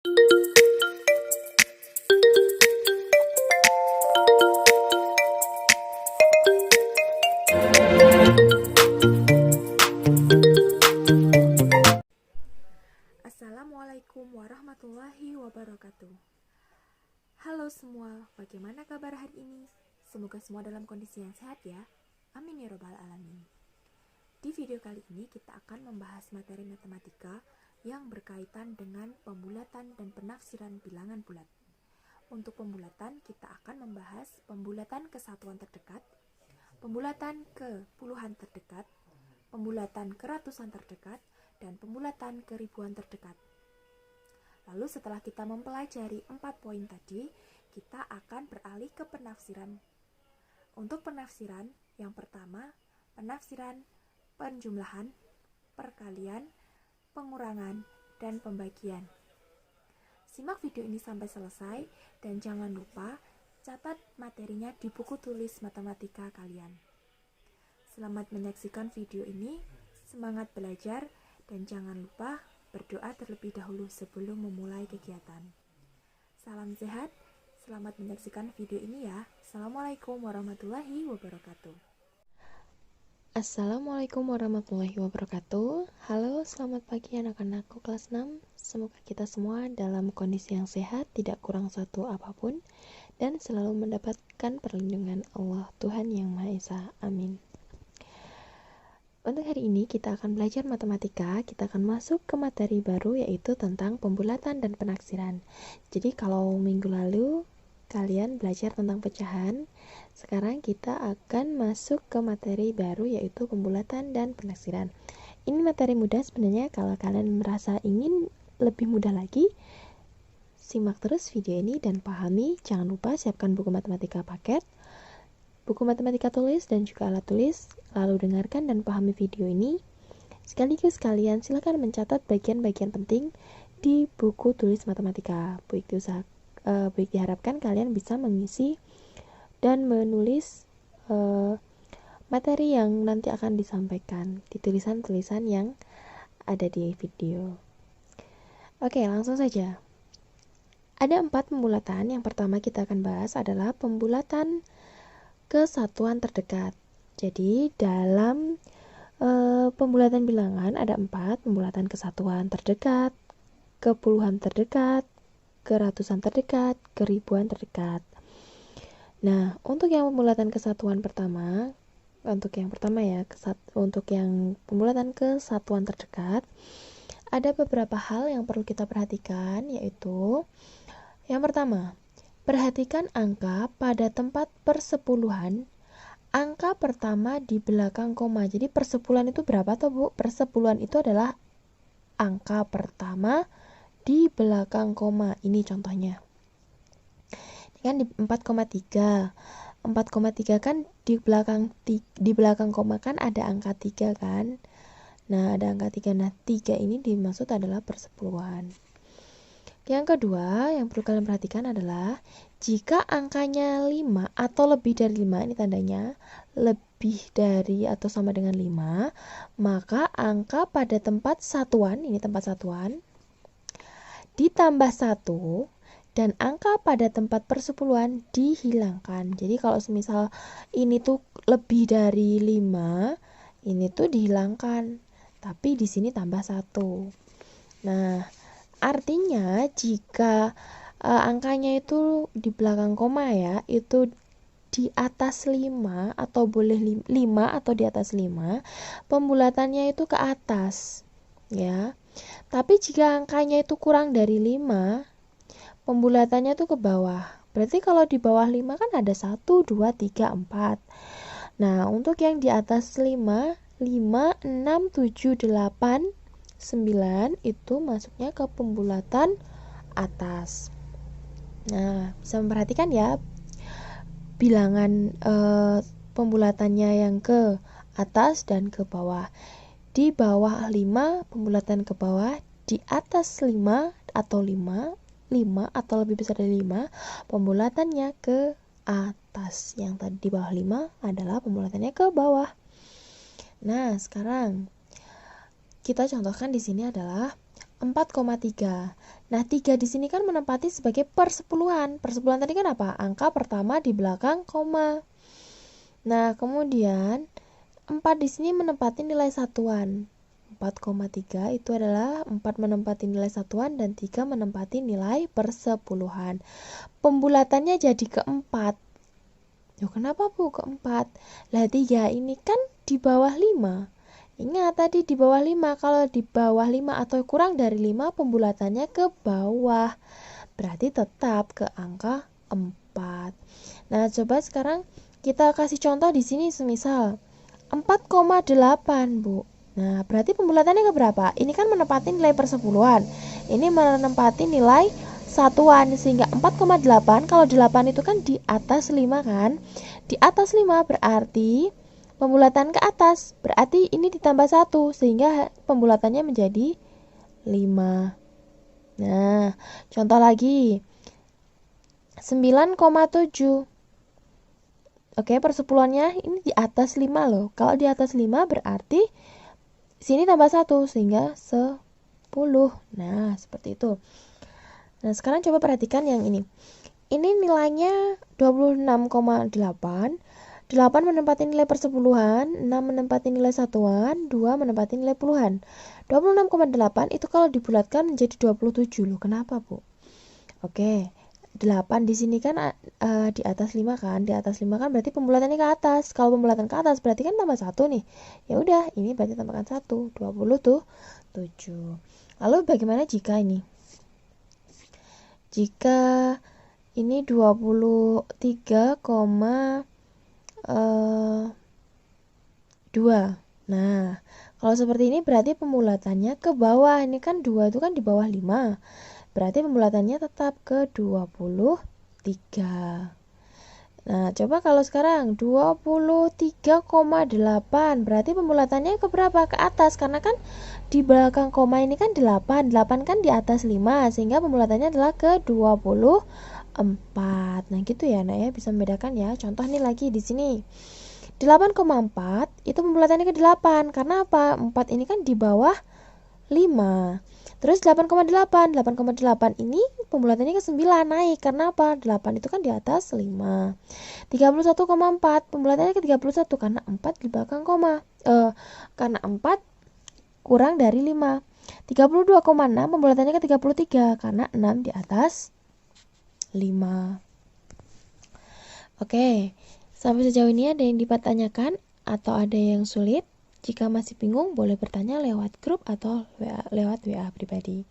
Assalamualaikum warahmatullahi wabarakatuh. Halo semua, bagaimana kabar hari ini? Semoga semua dalam kondisi yang sehat ya. Amin ya robbal alamin. Di video kali ini kita akan membahas materi matematika yang berkaitan dengan pembulatan dan penafsiran bilangan bulat. Untuk pembulatan, kita akan membahas pembulatan ke satuan terdekat, pembulatan ke puluhan terdekat, pembulatan ke ratusan terdekat, dan pembulatan ke ribuan terdekat. Lalu setelah kita mempelajari 4 poin tadi, kita akan beralih ke penafsiran. Untuk penafsiran, yang pertama, penafsiran penjumlahan, perkalian, pengurangan, dan pembagian. Simak video ini sampai selesai dan jangan lupa catat materinya di buku tulis matematika kalian. Selamat menyaksikan video ini, semangat belajar, dan jangan lupa berdoa terlebih dahulu sebelum memulai kegiatan. Salam sehat, selamat menyaksikan video ini ya. Assalamualaikum warahmatullahi wabarakatuh. Assalamualaikum warahmatullahi wabarakatuh. Halo, selamat pagi anak-anakku kelas 6. Semoga kita semua dalam kondisi yang sehat, tidak kurang satu apapun, dan selalu mendapatkan perlindungan Allah Tuhan Yang Maha Esa. Amin. Untuk hari ini kita akan belajar matematika. Kita akan masuk ke materi baru, yaitu tentang pembulatan dan penaksiran. Jadi kalau minggu lalu kalian belajar tentang pecahan, sekarang kita akan masuk ke materi baru, yaitu pembulatan dan penaksiran. Ini materi mudah sebenarnya. Kalau kalian merasa ingin lebih mudah lagi, simak terus video ini dan pahami. Jangan lupa siapkan buku matematika paket, buku matematika tulis, dan juga alat tulis. Lalu dengarkan dan pahami video ini. Sekaligus kalian silakan mencatat bagian-bagian penting di buku tulis matematika. Baik diharapkan kalian bisa mengisi dan menulis materi yang nanti akan disampaikan di tulisan-tulisan yang ada di video. Oke, langsung saja. Ada 4 pembulatan. Yang pertama kita akan bahas adalah pembulatan ke satuan terdekat. Jadi dalam pembulatan bilangan ada 4, pembulatan ke satuan terdekat, ke puluhan terdekat, ke ratusan terdekat, ke ribuan terdekat. Nah, untuk yang pembulatan ke satuan pertama, untuk yang pembulatan ke satuan terdekat, ada beberapa hal yang perlu kita perhatikan, yaitu yang pertama, perhatikan angka pada tempat persepuluhan. Angka pertama di belakang koma. Jadi persepuluhan itu berapa toh Bu? Persepuluhan itu adalah angka pertama di belakang koma. Ini contohnya. Ini kan di 4,3. 4,3 kan di belakang koma kan ada angka 3 kan? Nah, ada angka 3. Nah, 3 ini dimaksud adalah persepuluhan. Yang kedua, yang perlu kalian perhatikan adalah jika angkanya 5 atau lebih dari 5, ini tandanya lebih dari atau sama dengan 5, maka angka pada tempat satuan, ini tempat satuan, ditambah 1, dan angka pada tempat persepuluhan dihilangkan. Jadi kalau semisal ini tuh lebih dari 5, ini tuh dihilangkan, tapi di sini tambah 1. Nah, artinya jika angkanya itu di belakang koma ya, itu di atas 5 atau boleh 5 atau di atas 5, pembulatannya itu ke atas ya. Tapi jika angkanya itu kurang dari 5, pembulatannya itu ke bawah. Berarti kalau di bawah 5 kan ada 1, 2, 3, 4. Nah, untuk yang di atas 5, 5, 6, 7, 8, 9 itu masuknya ke pembulatan atas. Nah, bisa memperhatikan ya bilangan pembulatannya yang ke atas dan ke bawah. Di bawah 5 pembulatan ke bawah, di atas 5 atau 5 atau lebih besar dari 5 pembulatannya ke atas. Yang tadi di bawah 5 adalah pembulatannya ke bawah. Nah, sekarang kita contohkan di sini adalah 4,3. Nah, 3 di sini kan menempati sebagai persepuluhan. Persepuluhan tadi kan apa? Angka pertama di belakang koma. Nah, kemudian 4 di sini menempati nilai satuan. 4,3 itu adalah 4 menempati nilai satuan dan 3 menempati nilai persepuluhan. Pembulatannya jadi keempat. Kenapa Bu keempat? Lah 3 ini kan di bawah 5. Ingat tadi di bawah 5, kalau di bawah 5 atau kurang dari 5 pembulatannya ke bawah. Berarti tetap ke angka 4. Nah, coba sekarang kita kasih contoh di sini semisal 4,8, Bu. Nah, berarti pembulatannya ke berapa? Ini kan menempati nilai persepuluhan. Ini menempati nilai satuan sehingga 4,8 kalau 8 itu kan di atas 5 kan? Di atas 5 berarti pembulatan ke atas, berarti ini ditambah 1 sehingga pembulatannya menjadi 5. Nah, contoh lagi 9,7. Oke, persepuluhannya ini di atas 5 loh. Kalau di atas 5 berarti sini tambah 1 sehingga 10. Nah, seperti itu. Nah, sekarang coba perhatikan yang ini. Ini nilainya 26,8. 8 menempati nilai persepuluhan, 6 menempati nilai satuan, 2 menempati nilai puluhan. 26,8 itu kalau dibulatkan menjadi 27 loh. Kenapa, Bu? Oke. 8 di sini kan di atas 5 kan. Di atas 5 kan berarti pembulatannya ke atas. Kalau pembulatan ke atas berarti kan tambah 1 nih. Ya udah, ini berarti tambahkan 1, 27. Lalu bagaimana jika ini? Jika ini 23,2. Nah, kalau seperti ini berarti pembulatannya ke bawah. Ini kan 2 itu kan di bawah 5. Berarti pembulatannya tetap ke 23. Nah, coba kalau sekarang 23,8. Berarti pembulatannya ke berapa? Ke atas. Karena kan di belakang koma ini kan 8. 8 kan di atas 5. Sehingga pembulatannya adalah ke 24. Nah, gitu ya, Nak ya. Bisa membedakan ya. Contoh nih lagi di sini. 8,4 itu pembulatannya ke 8. Karena apa? 4 ini kan di bawah 5. Terus 8,8. 8,8 ini pembulatannya ke 9 naik. Karena apa? 8 itu kan di atas 5. 31,4 pembulatannya ke 31 karena 4 di belakang koma. Karena 4 kurang dari 5. 32,6 pembulatannya ke 33 karena 6 di atas 5. Oke. Sampai sejauh ini ada yang dipertanyakan atau ada yang sulit? Jika masih bingung, boleh bertanya lewat grup atau lewat WA pribadi.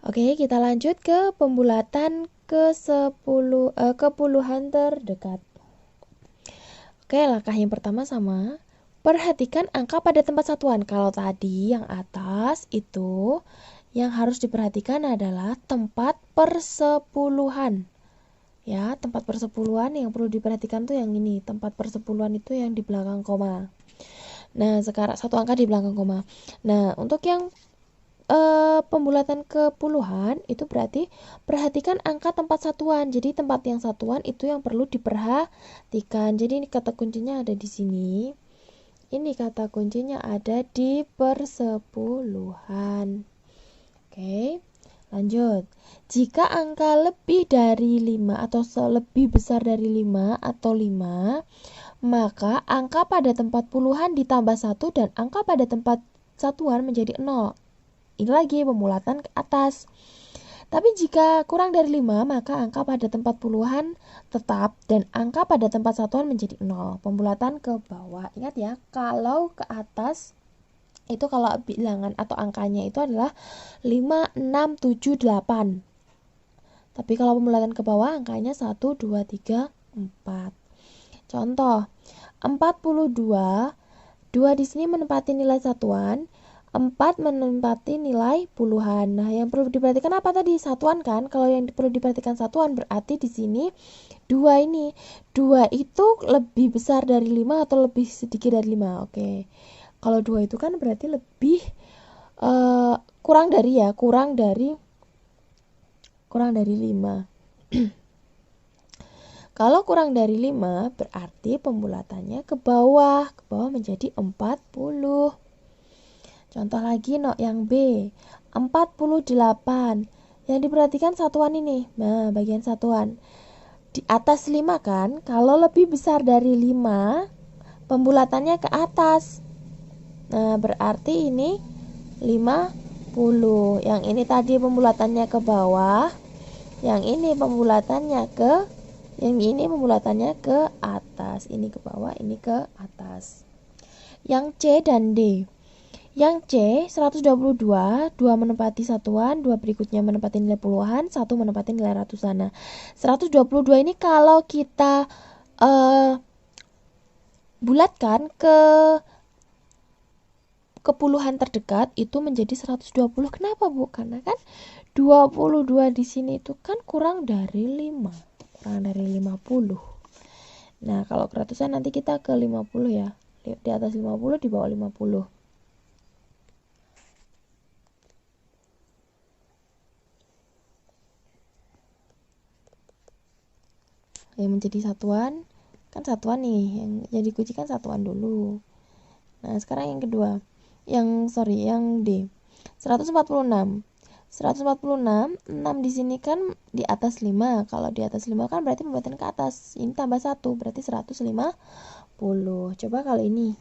Oke, kita lanjut ke pembulatan ke puluhan terdekat. Oke, langkah yang pertama sama. Perhatikan angka pada tempat satuan. Kalau tadi yang atas itu, yang harus diperhatikan adalah tempat persepuluhan. Ya, tempat persepuluhan yang perlu diperhatikan tuh yang ini. Tempat persepuluhan itu yang di belakang koma. Nah, sekarang satu angka di belakang koma. Nah, untuk yang pembulatan ke puluhan itu berarti perhatikan angka tempat satuan. Jadi tempat yang satuan itu yang perlu diperhatikan. Jadi ini kata kuncinya ada di sini. Ini kata kuncinya ada di persepuluhan. Oke. Lanjut. Jika angka lebih dari 5 atau lebih besar dari 5 atau 5, maka angka pada tempat puluhan ditambah 1 dan angka pada tempat satuan menjadi 0. Ini lagi pembulatan ke atas. Tapi jika kurang dari 5, maka angka pada tempat puluhan tetap dan angka pada tempat satuan menjadi 0. Pembulatan ke bawah. Ingat ya, kalau ke atas itu kalau bilangan atau angkanya itu adalah 5, 6, 7, 8. Tapi kalau pembulatan ke bawah angkanya 1, 2, 3, 4. Contoh, 42. 2 di sini menempati nilai satuan, 4 menempati nilai puluhan. Nah, yang perlu diperhatikan apa tadi? Satuan kan? Kalau yang perlu diperhatikan satuan berarti di sini 2 ini. 2 itu lebih besar dari 5 atau lebih sedikit dari 5. Oke. Kalau 2 itu kan berarti lebih kurang dari 5. Kalau kurang dari 5 berarti pembulatannya ke bawah menjadi 40. Contoh lagi yang B. 48. Yang diperhatikan satuan ini. Nah, bagian satuan. Di atas 5 kan? Kalau lebih besar dari 5, pembulatannya ke atas. Nah, berarti ini 50. Yang ini tadi pembulatannya ke bawah. Yang ini pembulatannya ke atas. Ini ke bawah, ini ke atas. Yang C dan D. Yang C 122, 2 menempati satuan, 2 berikutnya menempati nilai puluhan, 1 menempati nilai ratusan. Nah, 122 ini kalau kita bulatkan ke puluhan terdekat itu menjadi 120. Kenapa, Bu? Karena kan 22 di sini itu kan kurang dari 5. Kurang dari 50. Nah, kalau ke ratusan nanti kita ke 50 ya. Di atas 50, di bawah 50. Yang menjadi satuan kan satuan nih, yang jadi kunci kan satuan dulu. Nah, sekarang yang kedua, yang D 146. 146, 6 di sini kan di atas 5. Kalau di atas 5 kan berarti pembulatan ke atas. Ini tambah 1 berarti 150. Coba kalau ini.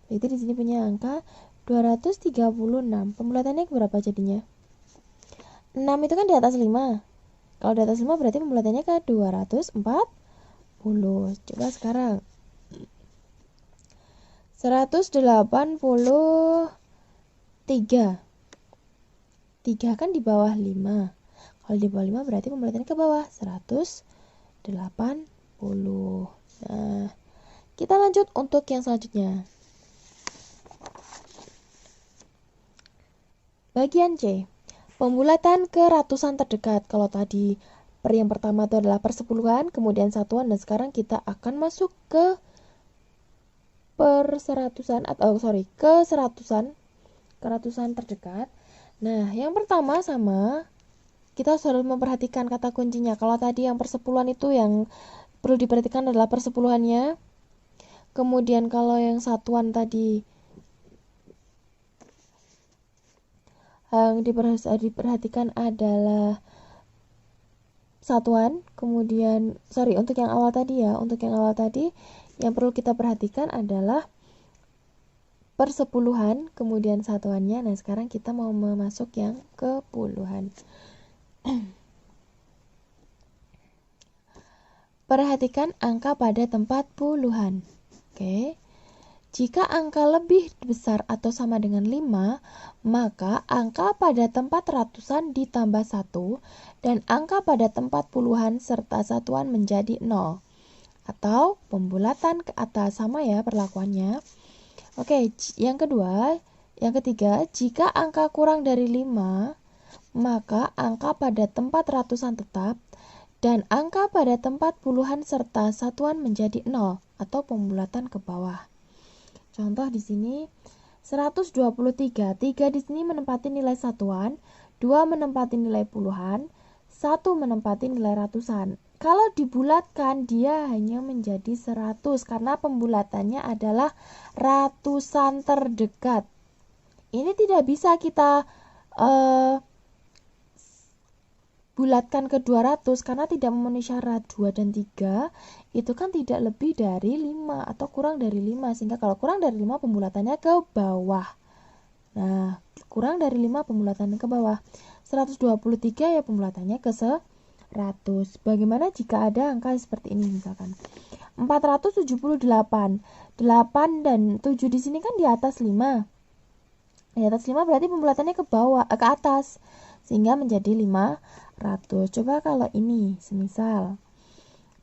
Berarti di sini punya angka 236. Pembulatannya berapa jadinya? 6 itu kan di atas 5. Kalau di atas 5 berarti pembulatannya ke 240. Coba sekarang 183. 3 kan di bawah 5. Kalau di bawah 5 berarti pembulatannya ke bawah 180. Nah, kita lanjut untuk yang selanjutnya. Bagian C. Pembulatan ke ratusan terdekat. Kalau tadi yang pertama itu adalah persepuluhan, kemudian satuan, dan sekarang kita akan masuk ke ke ratusan terdekat. Nah, yang pertama sama, kita harus memperhatikan kata kuncinya. Kalau tadi yang persepuluhan itu yang perlu diperhatikan adalah persepuluhannya. Kemudian kalau yang satuan tadi yang diperhatikan adalah satuan. Kemudian untuk yang awal tadi yang perlu kita perhatikan adalah persepuluhan, kemudian satuannya. Nah, sekarang kita mau masuk yang ke puluhan. Perhatikan angka pada tempat puluhan. Oke. Jika angka lebih besar atau sama dengan 5, maka angka pada tempat ratusan ditambah 1 dan angka pada tempat puluhan serta satuan menjadi 0. Atau pembulatan ke atas, sama ya perlakuannya. Oke, yang ketiga, jika angka kurang dari 5, maka angka pada tempat ratusan tetap dan angka pada tempat puluhan serta satuan menjadi 0 atau pembulatan ke bawah. Contoh di sini 123. 3 di sini menempati nilai satuan, 2 menempati nilai puluhan, 1 menempati nilai ratusan. Kalau dibulatkan dia hanya menjadi 100 karena pembulatannya adalah ratusan terdekat. Ini tidak bisa kita bulatkan ke 200 karena tidak memenuhi syarat. 2 dan 3 itu kan tidak lebih dari 5 atau kurang dari 5, sehingga kalau kurang dari 5 pembulatannya ke bawah. Nah, kurang dari 5 pembulatannya ke bawah. 123 ya pembulatannya ke 100. Bagaimana jika ada angka seperti ini misalkan 478. 8 dan 7 di sini kan di atas 5. Di atas 5 berarti pembulatannya ke bawah, ke atas, sehingga menjadi 500. Coba kalau ini semisal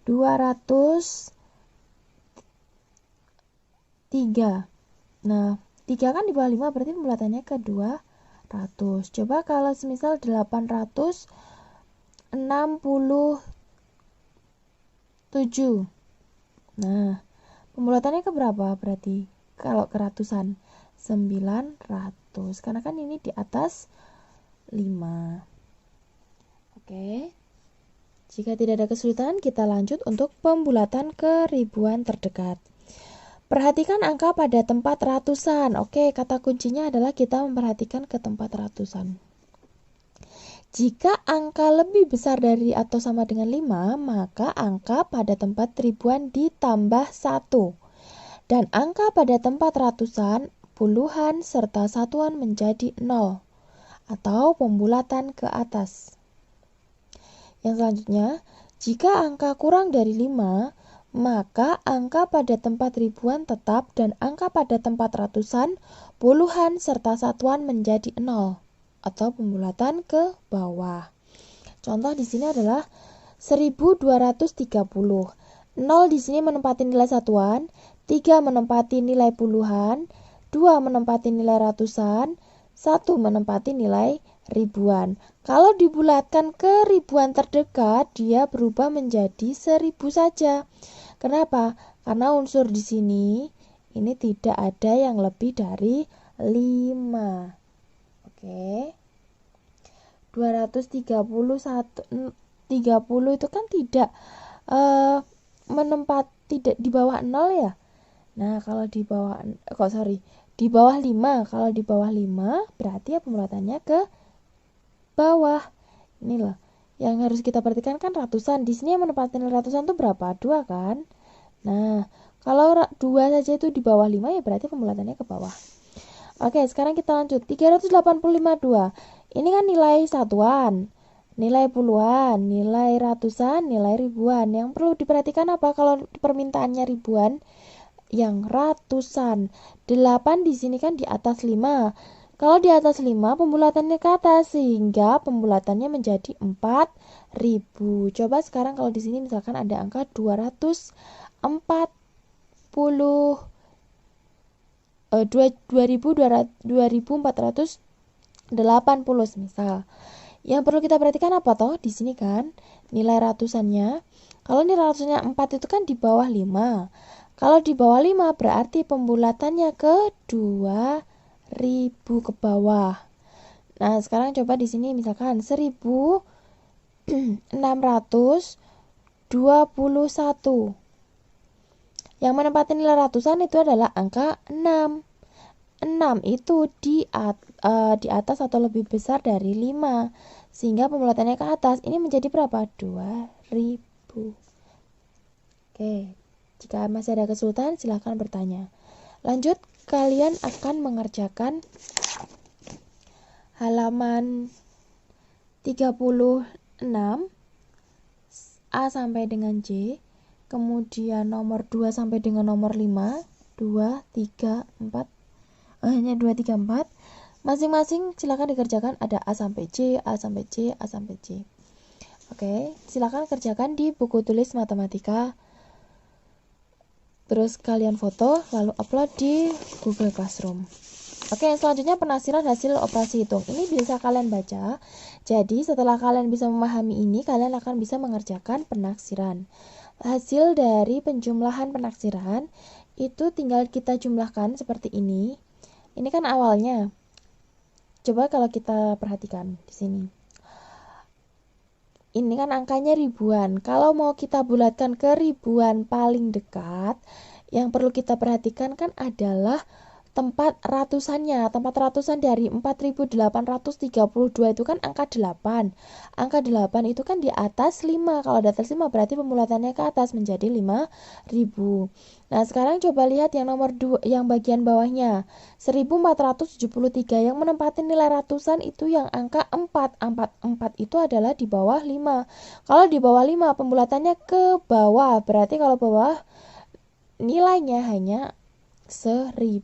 203. Nah, 3 kan di bawah 5 berarti pembulatannya ke 200. Coba kalau semisal 867. Nah, pembulatannya ke berapa berarti? Kalau ke ratusan 900. Karena kan ini di atas 5. Oke. Jika tidak ada kesulitan, kita lanjut untuk pembulatan ke ribuan terdekat. Perhatikan angka pada tempat ratusan. Oke, kata kuncinya adalah kita memperhatikan ke tempat ratusan. Jika angka lebih besar dari atau sama dengan 5, maka angka pada tempat ribuan ditambah 1. Dan angka pada tempat ratusan, puluhan, serta satuan menjadi 0 atau pembulatan ke atas. Yang selanjutnya, jika angka kurang dari 5, maka angka pada tempat ribuan tetap dan angka pada tempat ratusan, puluhan, serta satuan menjadi 0 atau pembulatan ke bawah. Contoh di sini adalah 1230. 0 di sini menempati nilai satuan, 3 menempati nilai puluhan, 2 menempati nilai ratusan, 1 menempati nilai ribuan. Kalau dibulatkan ke ribuan terdekat, dia berubah menjadi 1000 saja. Kenapa? Karena unsur di sini ini tidak ada yang lebih dari 5. Oke. 30 itu kan tidak tidak di bawah 0 ya. Nah, kalau di bawah di bawah 5. Kalau di bawah 5 berarti ya pembulatannya ke bawah. Ini loh. Yang harus kita perhatikan kan ratusan. Di sini yang menempati ratusan itu berapa? 2 kan? Nah, kalau 2 saja itu di bawah 5 ya berarti pembulatannya ke bawah. Oke, sekarang kita lanjut. 385,2. Ini kan nilai satuan, nilai puluhan, nilai ratusan, nilai ribuan. Yang perlu diperhatikan apa kalau permintaannya ribuan? Yang ratusan. 8 di sini kan di atas 5. Kalau di atas 5 pembulatannya ke atas sehingga pembulatannya menjadi 4000. Coba sekarang kalau di sini misalkan ada angka 2480 misal. Yang perlu kita perhatikan apa toh? Di sini kan nilai ratusannya. Kalau nilai ratusannya 4 itu kan di bawah 5. Kalau di bawah 5 berarti pembulatannya ke 2000 ke bawah. Nah, sekarang coba di sini misalkan 1621. Yang menempati nilai ratusan itu adalah angka 6. 6 itu di atas atau lebih besar dari 5. Sehingga pembulatannya ke atas. Ini menjadi berapa? 2000. Oke. Jika masih ada kesulitan, silahkan bertanya. Lanjut, kalian akan mengerjakan halaman 36 A sampai dengan J, kemudian nomor 2 sampai dengan nomor 5, 2, 3, 4, hanya 2, 3, 4. Masing-masing silakan dikerjakan, ada A sampai C, A sampai C, A sampai C. Oke, silakan kerjakan di buku tulis matematika. Terus kalian foto, lalu upload di Google Classroom. Oke, selanjutnya penafsiran hasil operasi hitung. Ini bisa kalian baca. Jadi, setelah kalian bisa memahami ini, kalian akan bisa mengerjakan penaksiran. Hasil dari penjumlahan penaksiran itu tinggal kita jumlahkan seperti ini. Ini kan awalnya. Coba kalau kita perhatikan di sini. Ini kan angkanya ribuan. Kalau mau kita bulatkan ke ribuan paling dekat, yang perlu kita perhatikan kan adalah tempat ratusannya. Tempat ratusan dari 4832 itu kan angka 8. Angka 8 itu kan di atas 5. Kalau di atas 5 berarti pembulatannya ke atas menjadi 5000. Nah, sekarang coba lihat yang nomor 2, yang bagian bawahnya. 1473 yang menempati nilai ratusan itu yang angka 4. 4 itu adalah di bawah 5. Kalau di bawah 5 pembulatannya ke bawah. Berarti kalau bawah nilainya hanya 1000.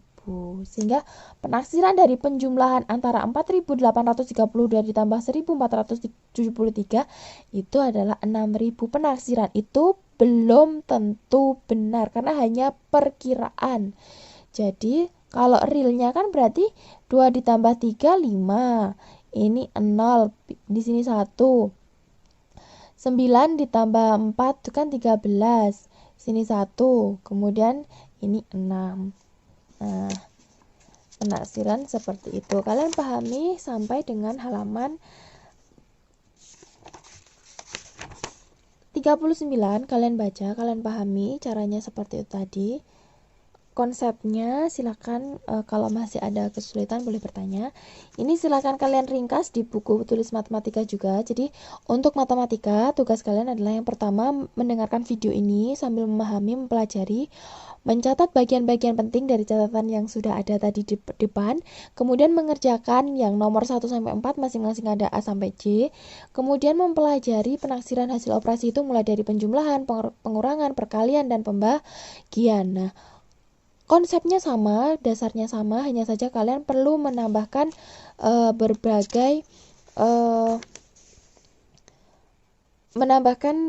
Sehingga penaksiran dari penjumlahan antara 4832 ditambah 1473 itu adalah 6000. Penaksiran itu belum tentu benar karena hanya perkiraan. Jadi kalau realnya kan berarti 2 ditambah 3 5. Ini 0, di sini 1. 9 ditambah 4 itu kan 13. Sini 1. Kemudian ini 6. Nah, penaksiran seperti itu. Kalian pahami sampai dengan halaman 39. Kalian baca, kalian pahami caranya seperti itu tadi. konsepnya silakan kalau masih ada kesulitan boleh bertanya. Ini silakan kalian ringkas di buku tulis matematika juga. Jadi untuk matematika tugas kalian adalah yang pertama mendengarkan video ini sambil memahami, mempelajari, mencatat bagian-bagian penting dari catatan yang sudah ada tadi di depan, kemudian mengerjakan yang nomor 1 sampai 4 masing-masing ada A sampai J, kemudian mempelajari penaksiran hasil operasi itu mulai dari penjumlahan, pengurangan, perkalian dan pembagian. Nah, konsepnya sama, dasarnya sama, hanya saja kalian perlu menambahkan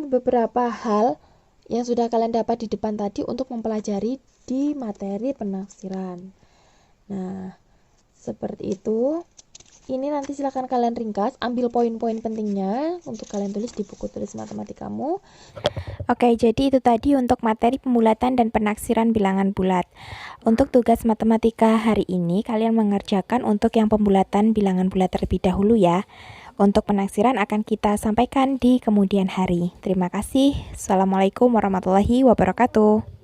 beberapa hal yang sudah kalian dapat di depan tadi untuk mempelajari di materi penaksiran. Nah, seperti itu. Ini nanti silakan kalian ringkas, ambil poin-poin pentingnya untuk kalian tulis di buku tulis matematikamu. Oke, jadi itu tadi untuk materi pembulatan dan penaksiran bilangan bulat. Untuk tugas matematika hari ini, kalian mengerjakan untuk yang pembulatan bilangan bulat terlebih dahulu ya. Untuk penaksiran akan kita sampaikan di kemudian hari. Terima kasih. Assalamualaikum warahmatullahi wabarakatuh.